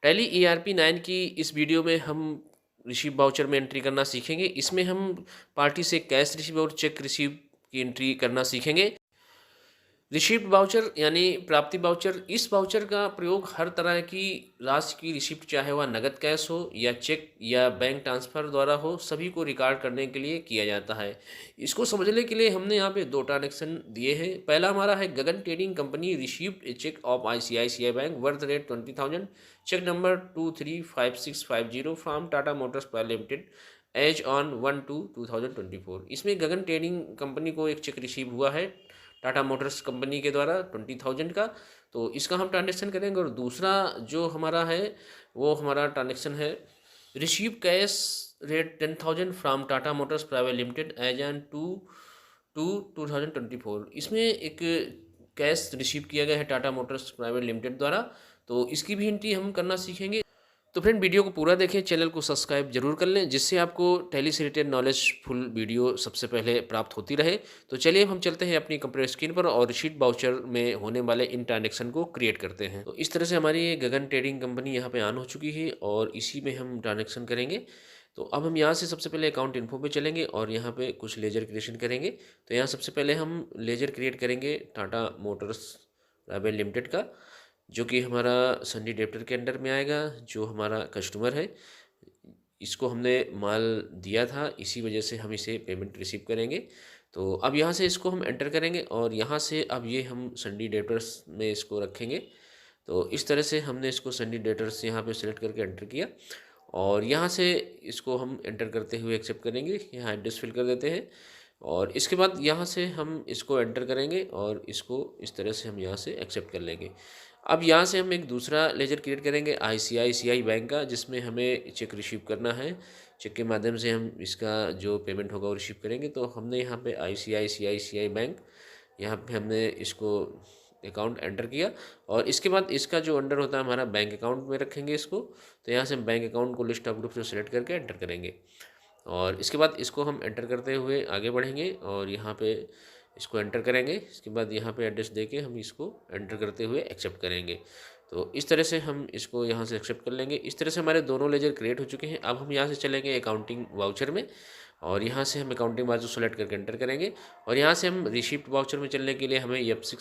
Tally ERP 9 की इस video में हम रिसीव वाउचर में एंट्री करना सीखेंगे। इसमें हम पार्टी से कैश रिसीव और चेक रिसीव की एंट्री करना सीखेंगे। रिसीप्ट वाउचर यानी प्राप्ति वाउचर, इस वाउचर का प्रयोग हर तरह की राशि की रिसिप्ट, चाहे वह नगद कैश हो या चेक या बैंक ट्रांसफ़र द्वारा हो, सभी को रिकॉर्ड करने के लिए किया जाता है। इसको समझने के लिए हमने यहाँ पे 2 ट्रांज़ैक्शन दिए हैं। पहला हमारा है Gagan trading company received a cheque of ICICI bank worth rate 20,000, cheque number 235650 from Tata Motors private limited as on 1/2/2024। इसमें गगन ट्रेडिंग कंपनी को एक चेक रिसीव हुआ है टाटा मोटर्स कंपनी के द्वारा 20,000 का, तो इसका हम ट्रांजेक्शन करेंगे। और दूसरा जो हमारा है वो हमारा ट्रांजेक्शन है receive cash rate 10,000 from Tata Motors private limited as on 2/2/2024। इसमें एक कैश रिसीव किया गया है टाटा मोटर्स प्राइवेट लिमिटेड द्वारा, तो इसकी भी एंट्री हम करना सीखेंगे। तो फ्रेंड, वीडियो को पूरा देखें, चैनल को सब्सक्राइब जरूर कर लें, जिससे आपको टैली से रिलेटेड नॉलेज फुल वीडियो सबसे पहले प्राप्त होती रहे। तो चलिए अब हम चलते हैं अपनी कंप्यूटर स्क्रीन पर और रिसीट वाउचर में होने वाले इन ट्रांजेक्शन को क्रिएट करते हैं। तो इस तरह से हमारी ये गगन ट्रेडिंग कंपनी यहाँ पे ऑन हो चुकी है और इसी में हम ट्रांजेक्शन करेंगे। तो अब हम यहाँ से सबसे पहले अकाउंट इन्फो पे चलेंगे और यहाँ पे कुछ लेजर क्रिएशन करेंगे। तो यहाँ सबसे पहले हम लेजर क्रिएट करेंगे टाटा मोटर्स प्राइवेट लिमिटेड का, जो कि हमारा सन्डी डेप्टर के अंडर में आएगा। जो हमारा कस्टमर है, इसको हमने माल दिया था, इसी वजह से हम इसे पेमेंट रिसीव करेंगे। तो अब यहाँ से इसको हम एंटर करेंगे और यहाँ से अब ये हम सन्डी डेप्टर्स में इसको रखेंगे। तो इस तरह से हमने इसको सन्डी डेप्टर्स यहाँ पे सिलेक्ट करके एंटर किया और यहाँ से इसको हम एंटर करते हुए एक्सेप्ट करेंगे। यहाँ एड्रेस फिल कर देते हैं और इसके बाद यहाँ से हम इसको एंटर करेंगे और इसको इस तरह से हम यहाँ से एक्सेप्ट कर लेंगे। अब यहाँ से हम एक दूसरा लेजर क्रिएट करेंगे आईसीआईसीआई बैंक का, जिसमें हमें चेक रिसीव करना है। चेक के माध्यम से हम इसका जो पेमेंट होगा वो रिसीव करेंगे। तो हमने यहाँ पे आईसीआईसीआई बैंक, यहाँ पे हमने इसको अकाउंट एंटर किया और इसके बाद इसका जो अंडर होता है हमारा बैंक अकाउंट में रखेंगे इसको। तो यहाँ से हम बैंक अकाउंट को लिस्ट ऑफ ग्रुप से सिलेक्ट करके एंटर करेंगे और इसके बाद इसको हम एंटर करते हुए आगे बढ़ेंगे और यहाँ पे इसको एंटर करेंगे। इसके बाद यहाँ पे एड्रेस देके हम इसको एंटर करते हुए एक्सेप्ट करेंगे। तो इस तरह से हम इसको यहाँ से एक्सेप्ट कर लेंगे। इस तरह से हमारे दोनों लेजर क्रिएट हो चुके हैं। अब हम यहाँ से चलेंगे अकाउंटिंग वाउचर में और यहाँ से हम अकाउंटिंग वाउचर सेलेक्ट करके एंटर करेंगे और यहाँ से हम रिसीप्ट वाउचर में चलने के लिए हमें F6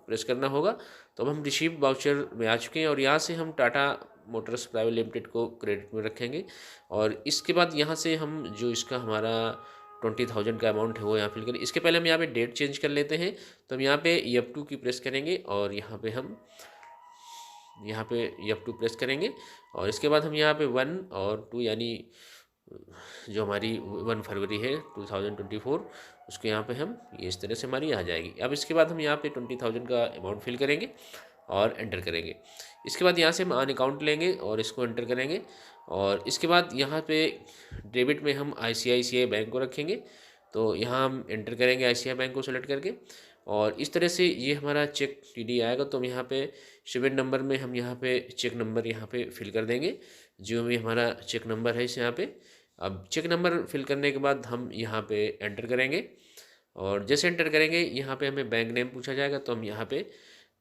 प्रेस करना होगा। तो अब हम रिसीप्ट वाउचर में आ चुके हैं और यहाँ से हम टाटा मोटर्स प्राइवेट लिमिटेड को क्रेडिट में रखेंगे और इसके बाद यहाँ से हम जो इसका हमारा 20,000 का अमाउंट है वो यहाँ फिल करें। इसके पहले हम यहाँ पे डेट चेंज कर लेते हैं। तो हम यहाँ पे F2 की प्रेस करेंगे और यहाँ पे हम F2 प्रेस करेंगे और इसके बाद हम यहाँ पे 1 और 2 यानी जो हमारी 1 फरवरी है 2024, उसको यहाँ पे हम ये इस तरह से हमारी आ जाएगी। अब इसके बाद हम यहाँ पे 20,000 का अमाउंट फिल करेंगे और एंटर करेंगे। इसके बाद यहाँ से हम ऑन अकाउंट लेंगे और इसको एंटर करेंगे और इसके बाद यहाँ पे डेबिट में हम आईसीआईसीआई बैंक को रखेंगे। तो यहाँ हम एंटर करेंगे आईसीआई बैंक को सेलेक्ट करके और इस तरह से ये हमारा चेक टीडी आएगा। तो हम यहाँ पे 7 नंबर में हम यहाँ पे चेक नंबर यहाँ पे फिल कर देंगे, जो भी हमारा चेक नंबर है इस यहाँ पे। अब चेक नंबर फिल करने के बाद हम यहाँ पे एंटर करेंगे और जैसे एंटर करेंगे यहाँ पे हमें बैंक नेम पूछा जाएगा। तो हम यहाँ पे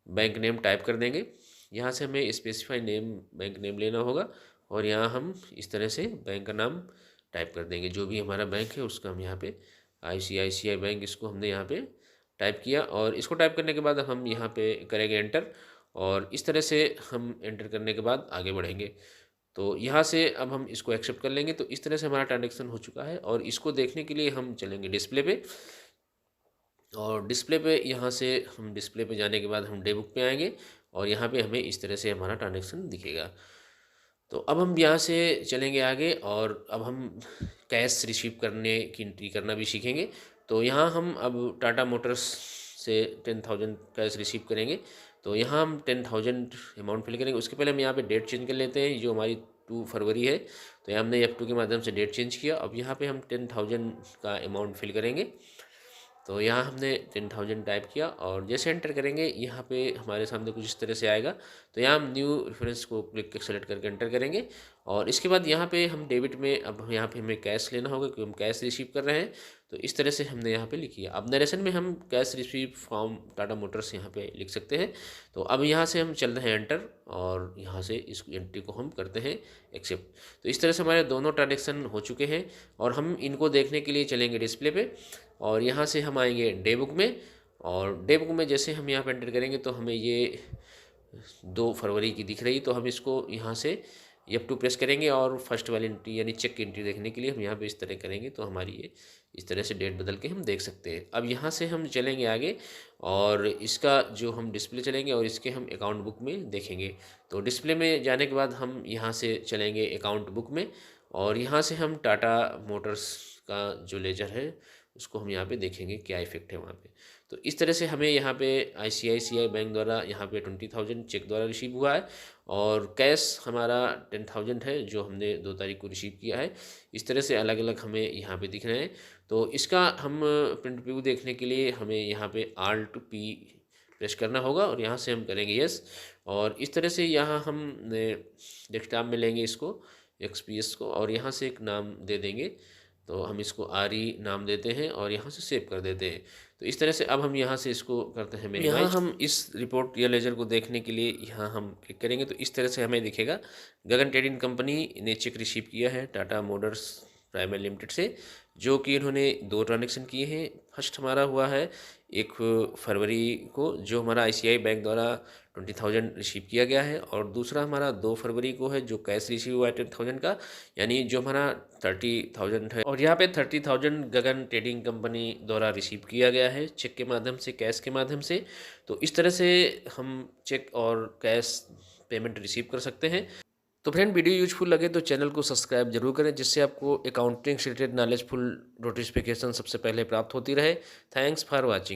बैंक नेम टाइप कर देंगे। यहाँ से हमें स्पेसिफाई नेम बैंक नेम लेना होगा और यहाँ हम इस तरह से बैंक का नाम टाइप कर देंगे। जो भी हमारा बैंक है उसका हम यहाँ पे आईसीआईसीआई बैंक, इसको हमने यहाँ पे टाइप किया और इसको टाइप करने के बाद हम यहाँ पे करेंगे एंटर और इस तरह से हम एंटर करने के बाद आगे बढ़ेंगे। तो यहाँ से अब हम इसको एक्सेप्ट कर लेंगे। तो इस तरह से हमारा ट्रांजेक्शन हो चुका है और इसको देखने के लिए हम चलेंगे डिस्प्ले पे और डिस्प्ले पे यहाँ से हम डिस्प्ले पे जाने के बाद हम डे बुक पे आएंगे और यहाँ पे हमें इस तरह से हमारा ट्रांजेक्शन दिखेगा। तो अब हम यहाँ से चलेंगे आगे और अब हम कैश रिसीव करने की एंट्री करना भी सीखेंगे। तो यहाँ हम अब टाटा मोटर्स से 10,000 कैश रिसीव करेंगे। तो यहाँ हम 10,000 अमाउंट फिल करेंगे। उसके पहले हम यहाँ पे डेट चेंज कर लेते हैं, जो हमारी 2 फरवरी है। तो यहाँ हमने F2 के माध्यम से डेट चेंज किया। अब यहाँ पे हम 10,000 का अमाउंट फिल करेंगे तो यहाँ हमने 10,000 टाइप किया और जैसे एंटर करेंगे यहाँ पे हमारे सामने कुछ इस तरह से आएगा। तो यहाँ हम न्यू रेफरेंस को क्लिक सेलेक्ट करके एंटर करेंगे और इसके बाद यहाँ पे हम डेबिट में, अब यहाँ पे हमें कैश लेना होगा क्योंकि हम कैश रिसीव कर रहे हैं। तो इस तरह से हमने यहाँ पे लिखी है। अब नरेशन में हम cash receive from Tata Motors यहाँ पे लिख सकते हैं। तो अब यहाँ से हम चल रहे हैं एंटर और यहाँ से इस एंट्री को हम करते हैं एक्सेप्ट। तो इस तरह से हमारे दोनों ट्रांजेक्शन हो चुके हैं और हम इनको देखने के लिए चलेंगे डिस्प्ले पे और यहाँ से हम आएंगे डे बुक में और डे बुक में जैसे हम यहाँ पे एंटर करेंगे तो हमें ये 2 फरवरी की दिख रही। तो हम इसको यहाँ से F2 प्रेस करेंगे और फर्स्ट वाली एंट्री यानी चेक की एंट्री देखने के लिए हम यहाँ पे इस तरह करेंगे तो हमारी ये इस तरह से डेट बदल के हम देख सकते हैं। अब यहाँ से हम चलेंगे आगे और इसका जो हम डिस्प्ले चलेंगे और इसके हम अकाउंट बुक में देखेंगे। तो डिस्प्ले में जाने के बाद हम यहाँ से चलेंगे अकाउंट बुक में और यहाँ से हम टाटा मोटर्स का जो लेजर है उसको हम यहाँ पे देखेंगे क्या इफेक्ट है वहाँ पे। तो इस तरह से हमें यहाँ पे ICICI बैंक द्वारा यहाँ पे 20,000 चेक द्वारा रिसीव हुआ है और कैश हमारा 10,000 है जो हमने 2 तारीख को रिसीव किया है। इस तरह से अलग अलग हमें यहाँ पे दिख रहे हैं। तो इसका हम प्रिंट व्यू देखने के लिए हमें यहाँ पे Alt+P प्रेस करना होगा और यहाँ से हम करेंगे यस और इस तरह से यहाँ हम डेस्कटॉप में लेंगे इसको XPS को और यहाँ से एक नाम दे देंगे। तो हम इसको RE नाम देते हैं और यहाँ से सेव कर देते हैं। तो इस तरह से अब हम यहाँ से इसको करते हैं मिनिमाइज। यहाँ हम इस रिपोर्ट या लेजर को देखने के लिए यहाँ हम क्लिक करेंगे तो इस तरह से हमें दिखेगा गगन ट्रेडिंग कंपनी ने चेक रिसीव किया है टाटा मोटर्स प्राइवेट लिमिटेड से, जो कि इन्होंने 2 ट्रांजेक्शन किए हैं। फर्स्ट हमारा हुआ है 1 फरवरी को जो हमारा ICICI बैंक द्वारा 20,000 रिसीव किया गया है और दूसरा हमारा 2 फरवरी को है जो कैश रिसीव हुआ है 10,000 का, यानी जो हमारा 30,000 है और यहाँ पे 30,000 गगन ट्रेडिंग कंपनी द्वारा रिसीव किया गया है चेक के माध्यम से, कैश के माध्यम से। तो इस तरह से हम चेक और कैश पेमेंट रिसीव कर सकते हैं। तो फ्रेंड वीडियो यूजफुल लगे तो चैनल को सब्सक्राइब जरूर करें जिससे आपको अकाउंटिंग से रिलेटेड नॉलेजफुल नोटिफिकेशन सबसे पहले प्राप्त होती रहे। Thanks for watching.